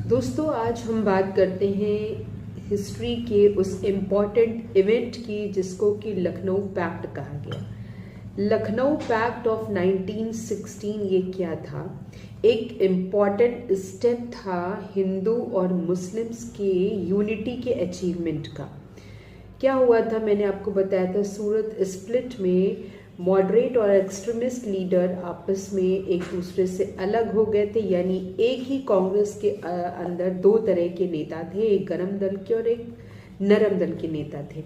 दोस्तों, आज हम बात करते हैं हिस्ट्री के उस इम्पॉर्टेंट इवेंट की जिसको कि लखनऊ पैक्ट कहा गया। लखनऊ पैक्ट ऑफ 1916 ये क्या था? एक इम्पॉर्टेंट स्टेप था हिंदू और मुस्लिम्स के यूनिटी के अचीवमेंट का। क्या हुआ था, मैंने आपको बताया था। सूरत स्प्लिट में मॉडरेट और एक्सट्रीमिस्ट लीडर आपस में एक दूसरे से अलग हो गए थे, यानी एक ही कांग्रेस के अंदर दो तरह के नेता थे, एक गरम दल के और एक नरम दल के नेता थे।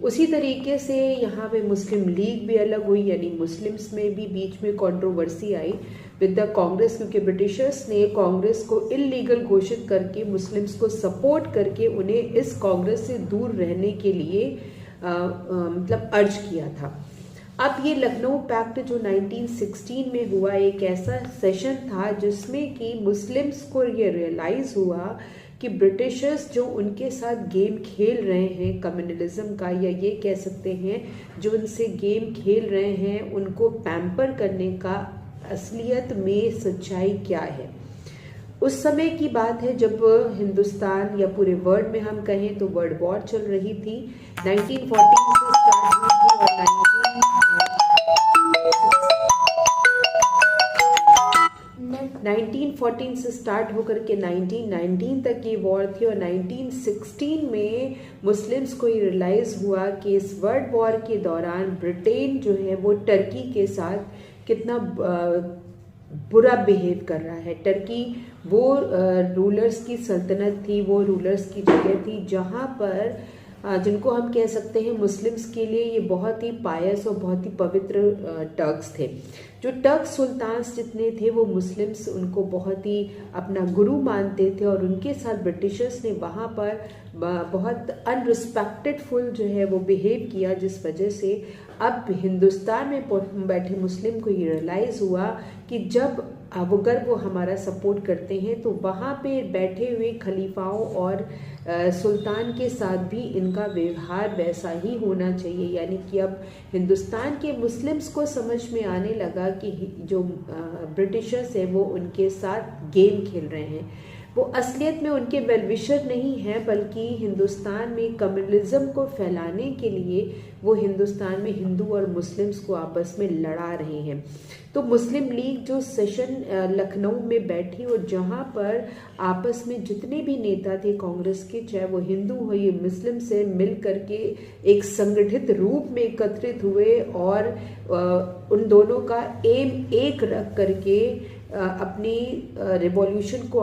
उसी तरीके से यहाँ पे मुस्लिम लीग भी अलग हुई, यानी मुस्लिम्स में भी बीच में controversy I with the Congress, क्योंकि ब्रिटिशर्स ने कांग्रेस को इलीगल घोषित करके मुस्लिम्स को सपोर्ट करके उन्हें इस कांग्रेस से दूर रहने के लिए मतलब अर्ज किया था। अब ये लखनऊ पैक्ट जो 1916 में हुआ, एक ऐसा सेशन था जिसमें कि मुस्लिम्स को ये रियलाइज़ हुआ कि ब्रिटिशर्स जो उनके साथ गेम खेल रहे हैं कम्युनलिज्म का, या ये कह सकते हैं जो उनसे गेम खेल रहे हैं, उनको पैम्पर करने का असलियत में सच्चाई क्या है। उस समय की बात है जब हिंदुस्तान या पूरे वर्ल्ड में हम कहें तो वर्ल्ड वॉर चल रही थी। 1914 से स्टार्ट हुई थी और 1914 से स्टार्ट होकर के 1919 तक ये वॉर थी। और 1916 में मुस्लिम्स को ये रियलाइज़ हुआ कि इस वर्ल्ड वॉर के दौरान ब्रिटेन जो है वो टर्की के साथ कितना बुरा बिहेव कर रहा है। टर्की वो रूलर्स की सल्तनत थी, वो रूलर्स की जगह थी जहाँ पर जिनको हम कह सकते हैं मुस्लिम्स के लिए ये बहुत ही पायस और बहुत ही पवित्र टर्क्स थे। जो टर्क्स सुल्तान्स जितने थे वो मुस्लिम्स उनको बहुत ही अपना गुरु मानते थे, और उनके साथ ब्रिटिशर्स ने वहाँ पर बहुत अनरिस्पेक्टेडफुल जो है वो बिहेव किया, जिस वजह से अब हिंदुस्तान में बैठे मुस्लिम को ये रियलाइज़ हुआ कि जब अगर वो हमारा सपोर्ट करते हैं तो वहाँ पे बैठे हुए खलीफाओं और सुल्तान के साथ भी इनका व्यवहार वैसा ही होना चाहिए। यानी कि अब हिंदुस्तान के मुस्लिम्स को समझ में आने लगा कि जो ब्रिटिशर्स हैं वो उनके साथ गेम खेल रहे हैं, वो असलियत में उनके वेलविशर नहीं हैं, बल्कि हिंदुस्तान में कम्युनलिज्म को फैलाने के लिए वो हिंदुस्तान में हिंदू और मुस्लिम्स को आपस में लड़ा रहे हैं। तो मुस्लिम लीग जो सेशन लखनऊ में बैठी और जहाँ पर आपस में जितने भी नेता थे कांग्रेस के, चाहे वो हिंदू हो या मुस्लिम, से मिल करके एक संगठित रूप में एकत्रित हुए और उन दोनों का एम एक रख करके अपनी रिवॉल्यूशन को